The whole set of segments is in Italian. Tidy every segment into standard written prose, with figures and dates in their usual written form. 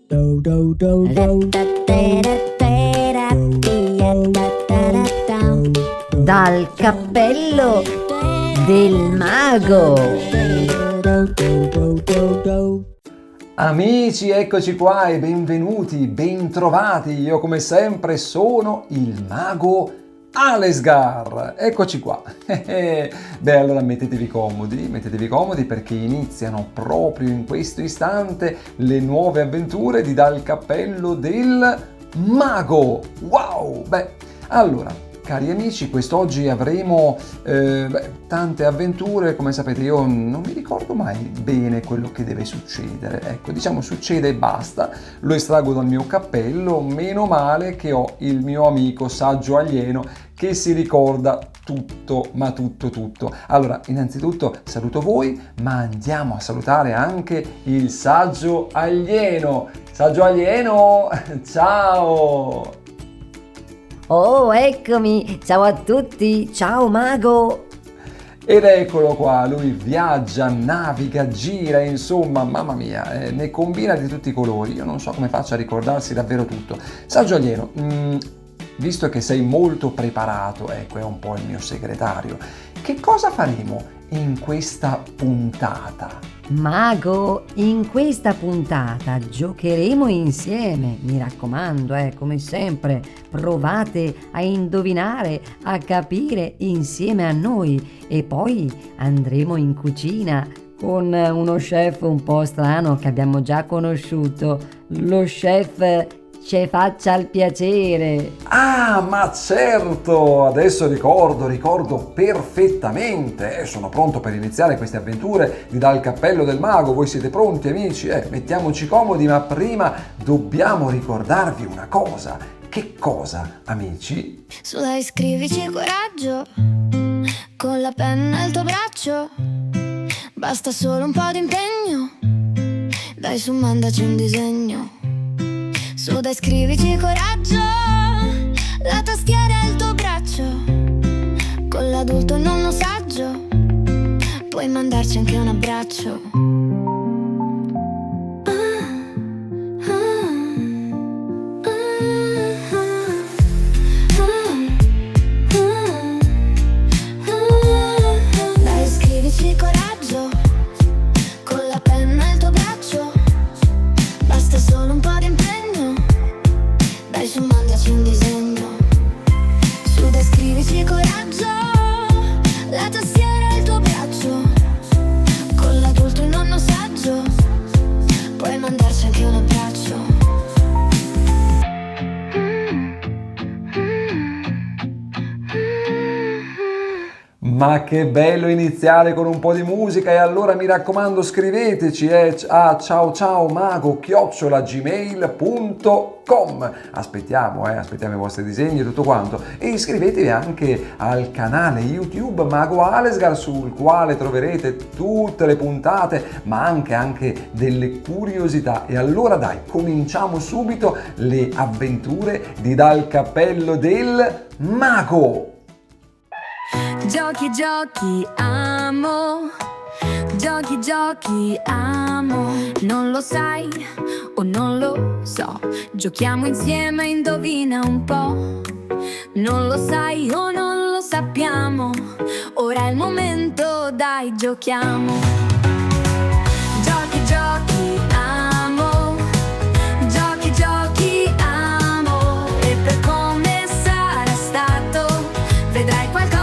Dal cappello del mago. Amici, eccoci qua e benvenuti, bentrovati. Io come sempre sono il mago Alesgar. Eccoci qua. Beh, allora mettetevi comodi perché iniziano proprio in questo istante le nuove avventure di Dal cappello del mago. Wow! Beh, allora, cari amici, quest'oggi avremo tante avventure. Come sapete, io non mi ricordo mai bene quello che deve succedere. Ecco, diciamo succede e basta, lo estraggo dal mio cappello, meno male che ho il mio amico saggio alieno che si ricorda tutto, ma tutto. Allora, innanzitutto saluto voi, ma andiamo a salutare anche il saggio alieno. Saggio alieno, ciao! Oh, eccomi! Ciao a tutti! Ciao mago! Ed eccolo qua, lui viaggia, naviga, gira, insomma, mamma mia, ne combina di tutti i colori. Io non so come faccia a ricordarsi davvero tutto. Saggio alieno, visto che sei molto preparato, ecco, è un po' il mio segretario, che cosa faremo in questa puntata? Mago, in questa puntata giocheremo insieme. Mi raccomando, come sempre, provate a indovinare, a capire insieme a noi e poi andremo in cucina con uno chef un po' strano che abbiamo già conosciuto, lo chef Ci faccia il piacere. Ah, ma certo! Adesso ricordo perfettamente. Sono pronto per iniziare queste avventure di Dal cappello del mago. Voi siete pronti, amici? Mettiamoci comodi, ma prima dobbiamo ricordarvi una cosa. Che cosa, amici? Su dai, scrivici coraggio, con la penna al tuo braccio. Basta solo un po' di impegno. Dai, su, mandaci un disegno. Su dai, scrivici coraggio, la tastiera è il tuo braccio. Con l'adulto e il nonno saggio puoi mandarci anche un abbraccio. Dai, scrivici coraggio, con la penna e il tuo braccio. Basta solo un po' di impegno. Dai, su, mandaci un disegno. Su dai, scrivici coraggio, la tastiera è il tuo braccio. Con l'adulto e il nonno saggio puoi mandarci anche un abbraccio. Ma che bello iniziare con un po' di musica, e allora mi raccomando scriveteci a ciao@gmail.com. Aspettiamo i vostri disegni e tutto quanto, e iscrivetevi anche al canale YouTube Mago Alesgar, sul quale troverete tutte le puntate ma anche delle curiosità. E allora dai, cominciamo subito le avventure di Dal cappello del mago. Giochi, giochi, amo. Giochi, giochi, amo. Non lo sai o non lo so. Giochiamo insieme, indovina un po'. Non lo sai o non lo sappiamo. Ora è il momento, dai, giochiamo. Giochi, giochi, amo. Giochi, giochi, amo. E per come sarà stato, vedrai qualcosa.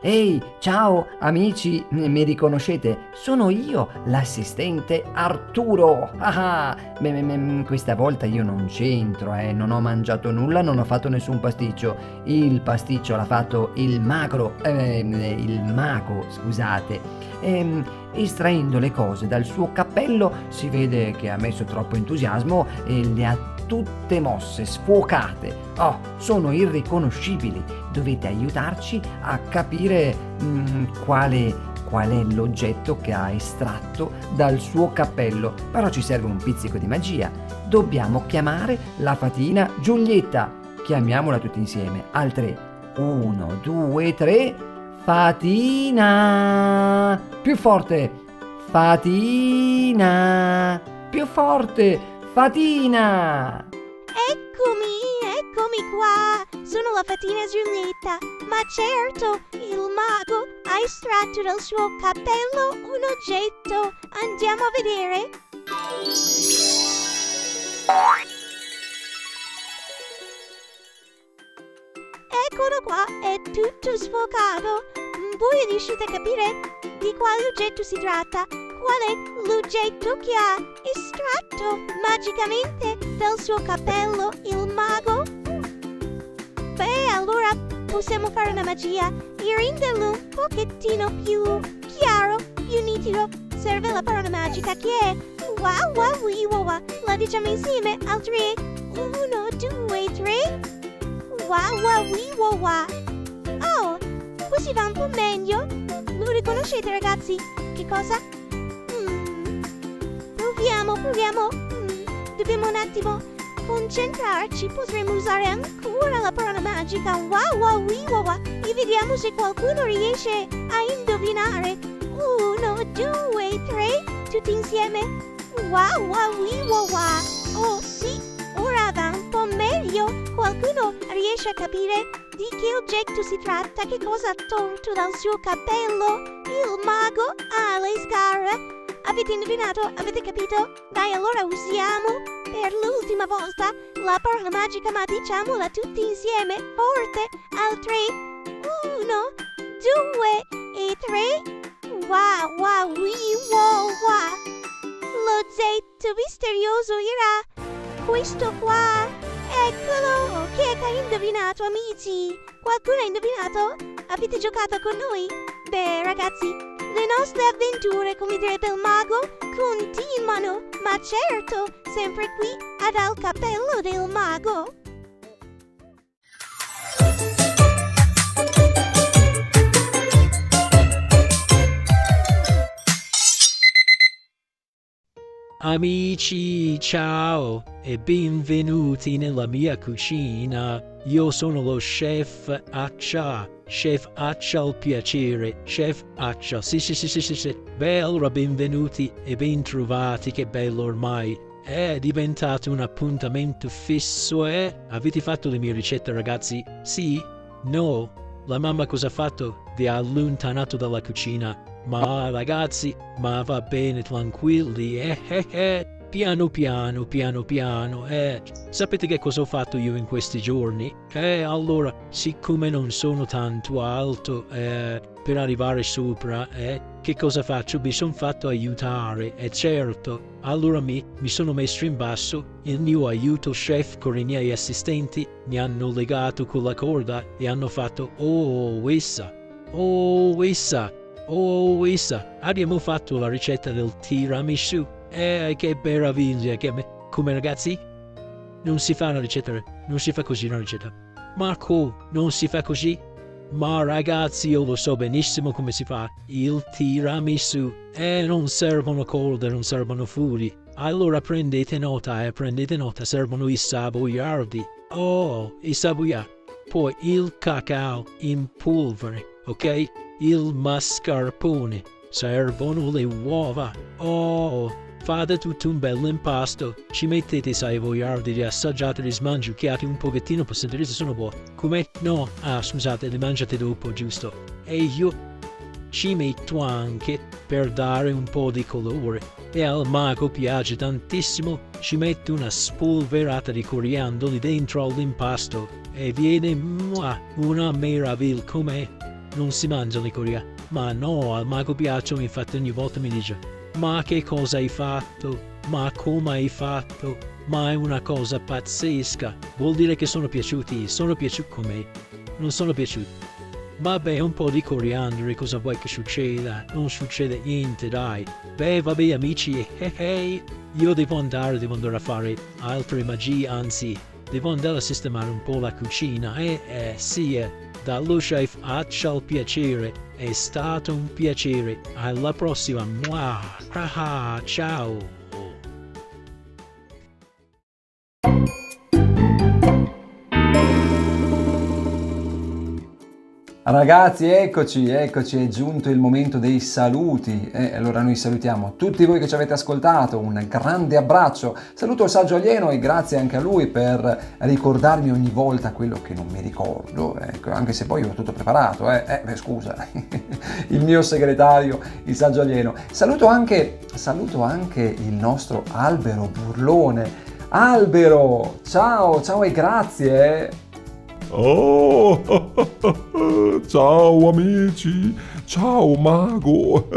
Ehi, ciao amici, mi riconoscete? Sono io, l'assistente Arturo. Questa volta io non c'entro, non ho mangiato nulla, non ho fatto nessun pasticcio. Il pasticcio l'ha fatto il mago, scusate. Estraendo le cose dal suo cappello si vede che ha messo troppo entusiasmo e le ha tutte mosse, sfuocate. Sono irriconoscibili. Dovete aiutarci a capire qual è l'oggetto che ha estratto dal suo cappello. Però ci serve un pizzico di magia. Dobbiamo chiamare la fatina Giulietta. Chiamiamola tutti insieme. Al 3. 1, 2, 3. Fatina! Più forte! Fatina! Più forte! Fatina! Eccomi qua! Sono la fatina Giulietta, ma certo, il mago ha estratto dal suo cappello un oggetto. Andiamo a vedere. Eccolo qua, è tutto sfocato. Voi riuscite a capire di quale oggetto si tratta? Qual è l'oggetto che ha estratto magicamente dal suo cappello il mago? Beh, allora possiamo fare una magia e renderlo un pochettino più chiaro, più nitido. Serve la parola magica che è wow wow wee wow wow. La diciamo insieme al 3. 1, 2, 3. Wow wow wee wow wow. Oh, così va un po' meglio. Lo riconoscete, ragazzi? Che cosa? Proviamo. Dobbiamo un attimo concentrarci. Potremmo usare ancora la parola magica wow wow wee wow wow. E vediamo se qualcuno riesce a indovinare. 1, 2, 3. Tutti insieme. Wow wow wee wow wow. Oh sì, ora va un po' meglio. Qualcuno riesce a capire di che oggetto si tratta? Che cosa ha tolto dal suo cappello il mago Alesgar? Avete indovinato? Avete capito? Dai, allora usiamo per l'ultima volta la parola magica, ma diciamola tutti insieme, forte, al 3. 1, 2 e 3. Wow, wow, wee, wow, wow. L'oggetto misterioso era questo qua. Eccolo! Chi è che ha indovinato, amici? Qualcuno ha indovinato? Avete giocato con noi? Beh, ragazzi, le nostre avventure, come direbbe il mago, continuano, ma certo, sempre qui ad Al Cappello del Mago. Amici, ciao e benvenuti nella mia cucina. Io sono lo chef Accia. Chef Accia al piacere. Chef Accia. Sì. Beh, allora benvenuti e bentrovati. Che bello ormai. È diventato un appuntamento fisso, eh? Avete fatto le mie ricette, ragazzi? Sì? No? La mamma cosa ha fatto? Vi ha allontanato dalla cucina. Ma ragazzi, ma va bene, tranquilli, piano piano. Sapete che cosa ho fatto io in questi giorni? Allora, siccome non sono tanto alto per arrivare sopra, che cosa faccio? Mi sono fatto aiutare, certo. Allora mi sono messo in basso, il mio aiuto chef con i miei assistenti mi hanno legato con la corda e hanno fatto oh, essa. Abbiamo fatto la ricetta del tiramisù. Che meraviglia! Come ragazzi? Non si fa una ricetta, non si fa così una ricetta. Marco, non si fa così? Ma ragazzi, io lo so benissimo come si fa il tiramisù. Non servono corde, non servono furi. Allora prendete nota, servono i savoiardi. Oh, i savoiardi. Poi il cacao in polvere, ok? Il mascarpone, servono le uova. Oh, fate tutto un bel impasto, ci mettete i savoiardi, li assaggiate, li smangiucchiate un pochettino per sentire se sono buoni. Come? No, scusate, li mangiate dopo, giusto? E io ci metto anche, per dare un po' di colore, e al mago piace tantissimo, ci metto una spolverata di coriandoli dentro all'impasto e viene una meraviglia. Com'è? Non si mangiano i coriandoli. Ma no, al mago piacciono, infatti ogni volta mi dice ma che cosa hai fatto? Ma come hai fatto? Ma è una cosa pazzesca. Vuol dire che sono piaciuti come? Non sono piaciuti. Vabbè, un po' di coriandoli, cosa vuoi che succeda? Non succede niente, dai. Beh, vabbè amici, io devo andare a fare altre magie, anzi, devo andare a sistemare un po' la cucina, sì, dallo chef Accia al piacere, è stato un piacere, alla prossima, ciao! Ragazzi, eccoci, è giunto il momento dei saluti. Allora noi salutiamo tutti voi che ci avete ascoltato, un grande abbraccio. Saluto il saggio alieno e grazie anche a lui per ricordarmi ogni volta quello che non mi ricordo, ecco, anche se poi ho tutto preparato, scusa, il mio segretario, il saggio alieno. Saluto anche il nostro Albero Burlone. Albero, ciao e grazie. Oh, ciao amici, ciao mago.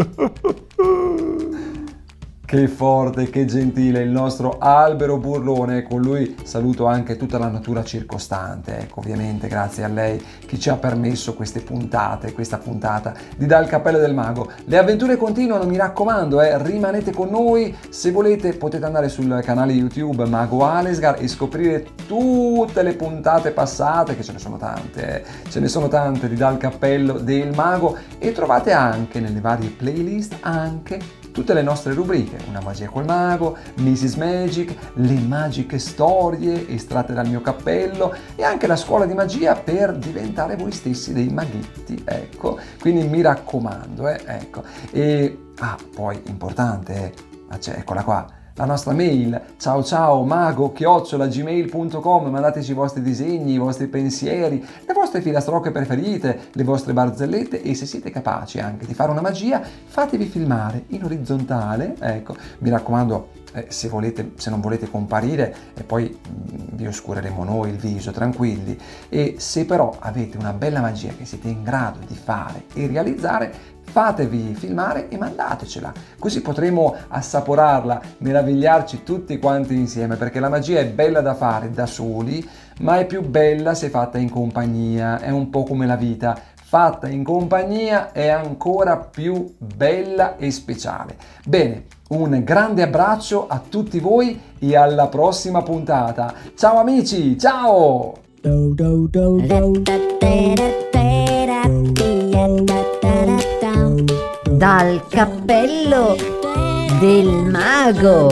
Che forte, che gentile il nostro Albero Burlone, con lui saluto anche tutta la natura circostante, ecco, ovviamente grazie a lei che ci ha permesso questa puntata di Dal Cappello del Mago. Le avventure continuano, mi raccomando, rimanete con noi, se volete potete andare sul canale YouTube Mago Alesgar e scoprire tutte le puntate passate, che ce ne sono tante di Dal Cappello del Mago, e trovate anche nelle varie playlist anche tutte le nostre rubriche, Una magia col mago, Mrs. Magic, le magiche storie estratte dal mio cappello e anche la scuola di magia per diventare voi stessi dei maghetti, ecco, quindi mi raccomando, ecco. E poi importante, eccola qua, la nostra mail, ciao@gmail.com, mandateci i vostri disegni, i vostri pensieri, le vostre filastrocche preferite, le vostre barzellette, e se siete capaci anche di fare una magia, fatevi filmare in orizzontale, ecco, mi raccomando, se non volete comparire, e poi vi oscureremo noi il viso, tranquilli. E se però avete una bella magia che siete in grado di fare e realizzare, fatevi filmare e mandatecela, così potremo assaporarla, meravigliarci tutti quanti insieme, perché la magia è bella da fare da soli, ma è più bella se fatta in compagnia, è un po' come la vita. Fatta in compagnia è ancora più bella e speciale. Bene, un grande abbraccio a tutti voi e alla prossima puntata. Ciao amici, ciao! Dal cappello del mago.